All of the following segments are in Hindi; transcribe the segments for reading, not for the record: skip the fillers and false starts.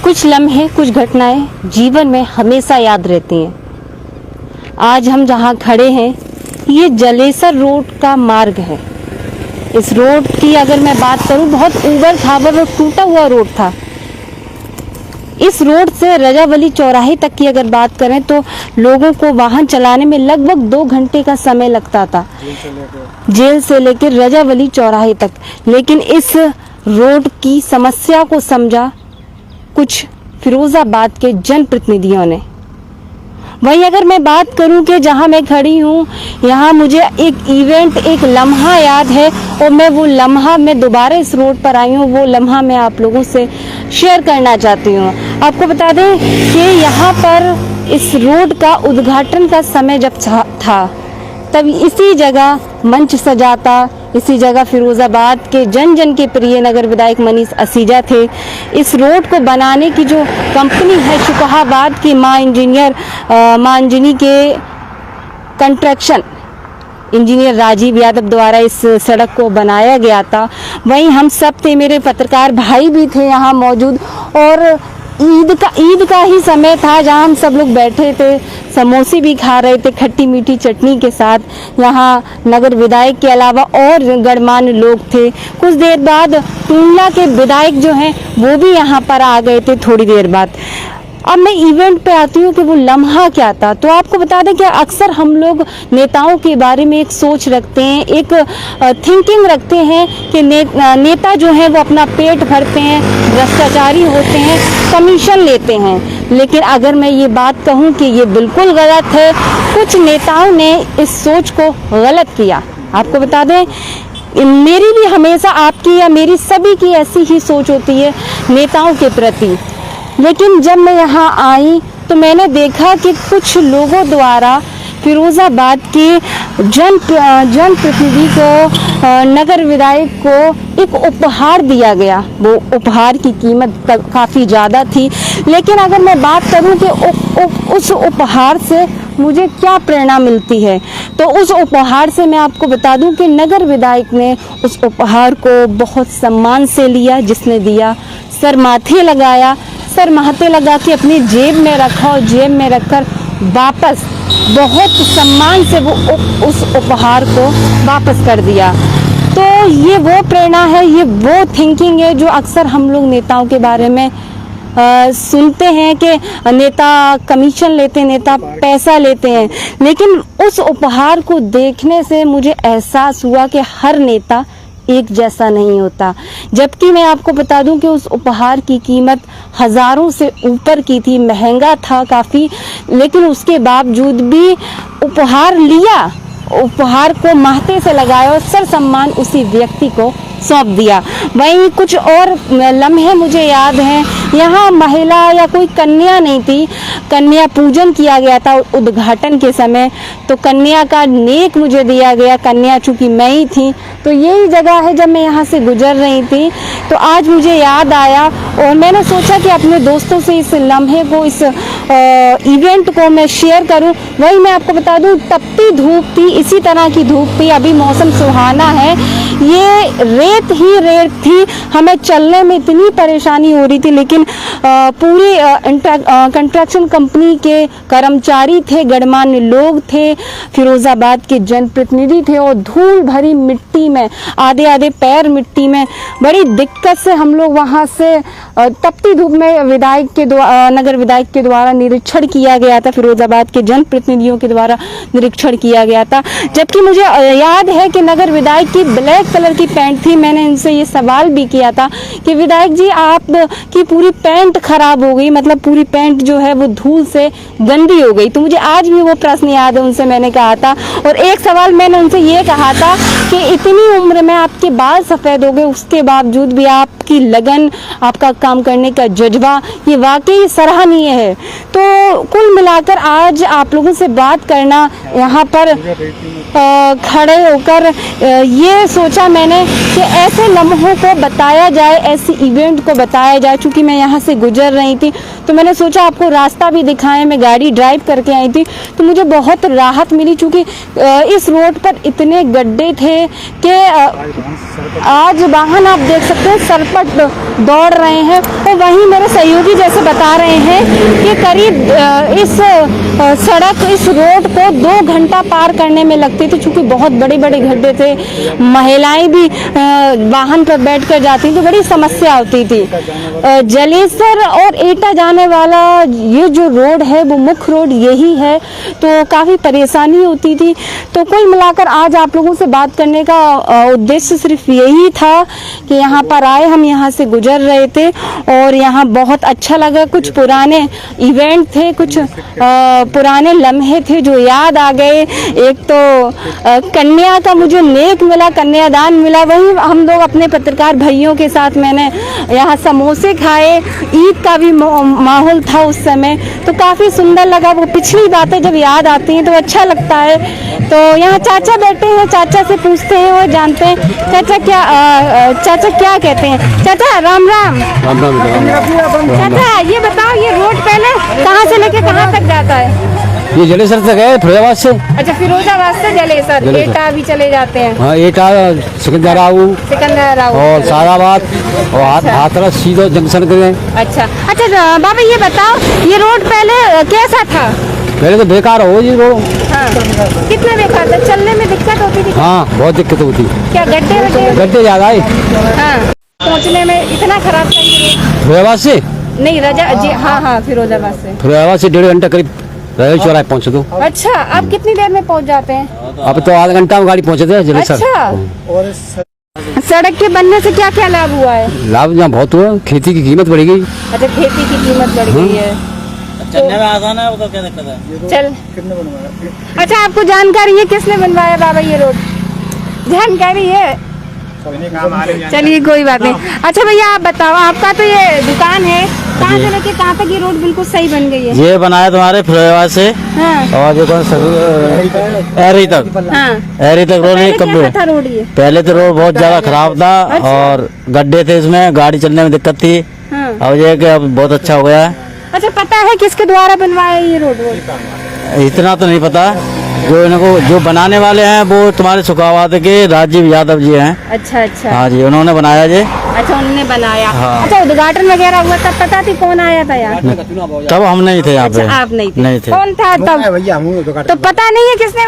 कुछ लम्हे, कुछ घटनाएं जीवन में हमेशा याद रहती हैं। आज हम जहां खड़े हैं ये जलेसर रोड का मार्ग है। इस रोड की अगर मैं बात करूं, बहुत ऊबड़ खाबड़ और टूटा हुआ रोड था। इस रोड से रजावली चौराहे तक की अगर बात करें तो लोगों को वाहन चलाने में लगभग 2 घंटे का समय लगता था, जेल से लेकर रजावली चौराहे तक। लेकिन इस रोड की समस्या को समझा कुछ फिरोजाबाद के जनप्रतिनिधियों ने। वहीं अगर मैं बात करूं कि जहां मैं खड़ी हूं, यहाँ मुझे एक इवेंट, एक लम्हा याद है और मैं वो लम्हा, मैं दोबारा इस रोड पर आई हूं, वो लम्हा मैं आप लोगों से शेयर करना चाहती हूँ। आपको बता दें कि यहाँ पर इस रोड का उद्घाटन का समय जब था तब इसी जगह मंच सजा था। इसी जगह फिरोजाबाद के जन जन के प्रिय नगर विधायक मनीष असीजा थे। इस रोड को बनाने की जो कंपनी है शुकहाबाद की मां अंजनी के कंस्ट्रक्शन इंजीनियर राजीव यादव द्वारा इस सड़क को बनाया गया था। वहीं हम सब थे, मेरे पत्रकार भाई भी थे यहाँ मौजूद, और ईद का ही समय था जहाँ हम सब लोग बैठे थे, समोसे भी खा रहे थे खट्टी मीठी चटनी के साथ। यहाँ नगर विधायक के अलावा और गणमान्य लोग थे। कुछ देर बाद टूंडला के विधायक जो हैं वो भी यहाँ पर आ गए थे थोड़ी देर बाद। अब मैं इवेंट पे आती हूँ कि वो लम्हा क्या था। तो आपको बता दें कि अक्सर हम लोग नेताओं के बारे में एक सोच रखते हैं, एक थिंकिंग रखते हैं कि नेता जो है वो अपना पेट भरते हैं, भ्रष्टाचारी होते हैं, कमीशन लेते हैं। लेकिन अगर मैं ये बात कहूँ कि ये बिल्कुल गलत है, कुछ नेताओं ने इस सोच को गलत किया। आपको बता दें, मेरी भी हमेशा आपकी या मेरी सभी की ऐसी ही सोच होती है नेताओं के प्रति। लेकिन जब मैं यहाँ आई तो मैंने देखा कि कुछ लोगों द्वारा फिरोजाबाद के जनप्रतिनिधि को, नगर विधायक को एक उपहार दिया गया। वो उपहार की कीमत काफ़ी ज़्यादा थी। लेकिन अगर मैं बात करूं कि उस उपहार से मुझे क्या प्रेरणा मिलती है, तो उस उपहार से मैं आपको बता दूं कि नगर विधायक ने उस उपहार को बहुत सम्मान से लिया। जिसने दिया सर माथे लगाया, सर माथे लगा के अपनी जेब में रखा और जेब में रखकर वापस बहुत सम्मान से वो उस उपहार को वापस कर दिया। तो ये वो प्रेरणा है, ये वो थिंकिंग है जो अक्सर हम लोग नेताओं के बारे में सुनते हैं कि नेता कमीशन लेते हैं, नेता पैसा लेते हैं। लेकिन उस उपहार को देखने से मुझे एहसास हुआ कि हर नेता एक जैसा नहीं होता। जबकि मैं आपको बता दूं कि उस उपहार की कीमत हजारों से ऊपर की थी, महंगा था काफ़ी। लेकिन उसके बावजूद भी उपहार लिया, उपहार को माथे से लगाया और सर सम्मान उसी व्यक्ति को सौंप दिया। वहीं कुछ और लम्हे मुझे याद हैं। यहाँ महिला या कोई कन्या नहीं थी, कन्या पूजन किया गया था उद्घाटन के समय, तो कन्या का नेक मुझे दिया गया। कन्या चूंकि मैं ही थी, तो यही जगह है जब मैं यहाँ से गुजर रही थी तो आज मुझे याद आया और मैंने सोचा कि अपने दोस्तों से इस लम्हे को, इस इवेंट को मैं शेयर करूं। वही मैं आपको बता दूं, तपती धूप थी, इसी तरह की धूप थी। अभी मौसम सुहाना है, ये रेत ही रेत थी, हमें चलने में इतनी परेशानी हो रही थी। लेकिन पूरी कंस्ट्रक्शन कंपनी के कर्मचारी थे, गणमान्य लोग थे, फिरोजाबाद के जनप्रतिनिधि थे और धूल भरी मिट्टी में, आधे आधे पैर मिट्टी में, बड़ी दिक्कत से हम लोग वहाँ से तपती धूप में नगर विधायक के द्वारा निरीक्षण किया गया था, फिरोजाबाद के जनप्रतिनिधियों के द्वारा निरीक्षण किया गया था। जबकि मुझे याद है कि नगर विधायक की ब्लैक कलर की पैंट थी। मैंने इनसे ये सवाल भी किया था कि विधायक जी, आप की पूरी पैंट खराब हो गई, मतलब पूरी पैंट जो है वो धूल से गंदी हो गई। तो मुझे आज भी वो प्रश्न याद है, उनसे मैंने कहा था। और एक सवाल मैंने उनसे ये कहा था कि इतनी उम्र में आपके बाल सफ़ेद हो गए, उसके बावजूद भी आपकी लगन, आपका काम करने का जज्बा, ये वाकई सराहनीय है। तो कुल मिलाकर आज आप लोगों से बात करना, यहाँ पर खड़े होकर ये सोचा मैंने कि ऐसे लम्हों को बताया जाए, ऐसी इवेंट को बताया जाए। चूँकि मैं यहाँ से गुजर रही थी तो मैंने सोचा आपको रास्ता भी दिखाएं। मैं गाड़ी ड्राइव करके आई थी तो मुझे बहुत राहत मिली, चूँकि इस रोड पर इतने गड्ढे थे कि आज वाहन आप देख सकते हैं सर पर फटाफट दौड़ रहे हैं। और वहीं मेरे सहयोगी जैसे बता रहे हैं कि करीब इस सड़क, इस रोड को 2 घंटा पार करने में लगती थी, चूँकि बहुत बड़े बड़े गड्ढे थे, महिलाएं भी वाहन पर बैठ कर जाती थी, बड़ी समस्या होती थी। जलेसर और एटा जाने वाला ये जो रोड है वो मुख्य रोड यही है, तो काफ़ी परेशानी होती थी। तो कुल मिलाकर आज आप लोगों से बात करने का उद्देश्य सिर्फ यही था कि यहाँ पर आए, हम यहाँ से गुजर रहे थे और यहाँ बहुत अच्छा लगा। कुछ पुराने इवेंट थे, कुछ पुराने लम्हे थे जो याद आ गए। एक तो कन्या का मुझे नेक मिला, कन्यादान मिला, वहीं हम लोग अपने पत्रकार भाइयों के साथ मैंने यहाँ समोसे खाए, ईद का भी माहौल था उस समय, तो काफ़ी सुंदर लगा। वो पिछली बातें जब याद आती हैं तो अच्छा लगता है। तो यहाँ चाचा बैठे हैं, चाचा से पूछते हैं और जानते हैं चाचा क्या कहते हैं। चाचा राम राम। राम राम। चाचा ये बताओ, ये रोड पहले कहाँ से लेके कहाँ तक जाता है? ये जलेसर तक है, फिरोजाबाद से। अच्छा, फिरोजाबाद से जलेसर, एटा भी चले जाते हैं। हाँ, एटा, सिकंदराबाद और साराबाद और हाथरस सीधो जंक्शन करे। अच्छा बाबा ये बताओ, ये रोड पहले कैसा था? पहले तो बेकार हो जी रोड। हाँ। कितना बेकार था? चलने में दिक्कत होती थी? हाँ, बहुत दिक्कत होती। क्या गड्ढे ज्यादा है? हाँ, पहुँचने में इतना खराब था ये? फिरोजाबाद से नहीं, रजा जी, हाँ फिरोजाबाद से। फिरोजाबाद से 1.5 घंटा करीब चौराहे पहुँचे दो। अच्छा, आप कितनी देर में पहुँच जाते हैं? अब तो आधा घंटा में गाड़ी पहुँचे थे जलेसर। अच्छा, सड़क के बनने से क्या क्या लाभ हुआ है? लाभ यहाँ बहुत हुआ, खेती की कीमत बढ़ गई। अच्छा, खेती की कीमत बढ़ गई है। चलने में आसान है, वो तो क्या दिक्कत है? चल, किसने बनवाया? अच्छा, आपको जानकारी है किसने बनवाया बाबा ये रोड? जानकारी है? चलिए कोई बात नहीं। अच्छा भैया आप बताओ, आपका तो ये दुकान है, कहाँ से लेके कहाँ तक ये रोड बिल्कुल सही बन गई है? ये बनाया तुम्हारे फिरोजाबाद से हाँ। और जो एरी तक। हाँ। एरी तक रोड नहीं कंप्लीट था रोड ये? पहले तो रोड बहुत ज्यादा खराब था। अच्छा। और गड्ढे थे, इसमें गाड़ी चलने में दिक्कत थी। हाँ। अब ये कि अब बहुत अच्छा हो गया है। अच्छा, पता है किसके द्वारा बनवाया ये रोड? इतना तो नहीं पता। जो बनाने वाले हैं वो तुम्हारे सुखाबाद के राजीव यादव जी हैं। अच्छा। हाँ जी, उन्होंने बनाया जी। अच्छा, उन्होंने बनाया। हाँ। अच्छा, उद्घाटन वगैरह हुआ तब पता थी कौन आया था यार? तब हम नहीं थे यहाँ पे। अच्छा, आप नहीं थे? नहीं थे। कौन था तब? तो पता नहीं है किसने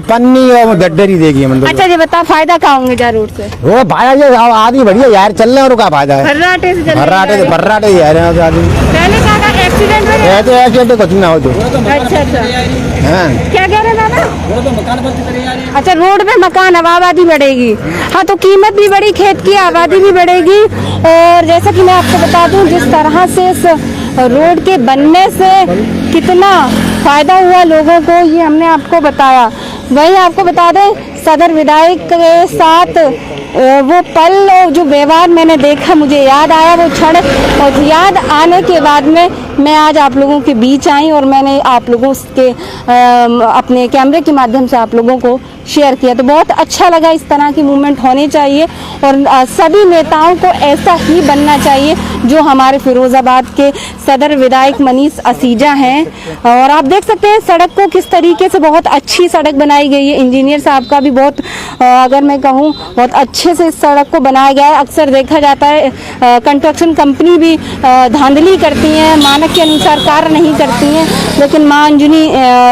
पन्नी और गड्ढरी देगी। अच्छा जी बताओ, फायदा क्या होंगे जा रोड से? वो भाया ये आदमी बढ़िया यार, चल रहे और क्या फायदा है? भर्राटे से चल भर्राटे यार आदमी। पहले क्या एक्सीडेंट तो एक्सीडेंट कुछ ना हो तो। अच्छा। हाँ। क्या कह रहे दादा? अच्छा, रोड पे मकान, आबादी बढ़ेगी। हाँ, तो कीमत भी बढ़ी, खेत की आबादी भी बढ़ेगी। और जैसा कि मैं आपको बता दूं, जिस तरह से इस रोड के बनने से कितना फायदा हुआ लोगों को, ये हमने आपको बताया। वही आपको बता दें, सदर विधायक के साथ वो पल और जो व्यवहार मैंने देखा, मुझे याद आया वो क्षण, और याद आने के बाद में मैं आज आप लोगों के बीच आई और मैंने आप लोगों के अपने कैमरे के माध्यम से आप लोगों को शेयर किया। तो बहुत अच्छा लगा, इस तरह की मूवमेंट होनी चाहिए और सभी नेताओं को ऐसा ही बनना चाहिए जो हमारे फिरोजाबाद के सदर विधायक मनीष असीजा हैं। और आप देख सकते हैं सड़क को किस तरीके से बहुत अच्छी सड़क बनाई गई है। इंजीनियर साहब का भी बहुत, अगर मैं कहूँ, बहुत अच्छे से इस सड़क को बनाया गया है। अक्सर देखा जाता है कंस्ट्रक्शन कंपनी भी धांधली करती हैं, मानक के अनुसार कार्य नहीं करती हैं, लेकिन मां अंजुनी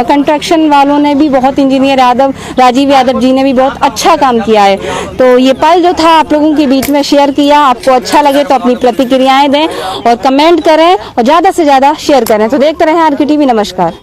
कंस्ट्रक्शन वालों ने भी बहुत, इंजीनियर राजीव यादव जी ने भी बहुत अच्छा काम किया है। तो ये पल जो था आप लोगों के बीच में शेयर किया। आपको अच्छा लगे तो अपनी प्रतिक्रियाएं दें और कमेंट करें और ज़्यादा से ज़्यादा शेयर करें। तो देखते रहें RK TV। नमस्कार।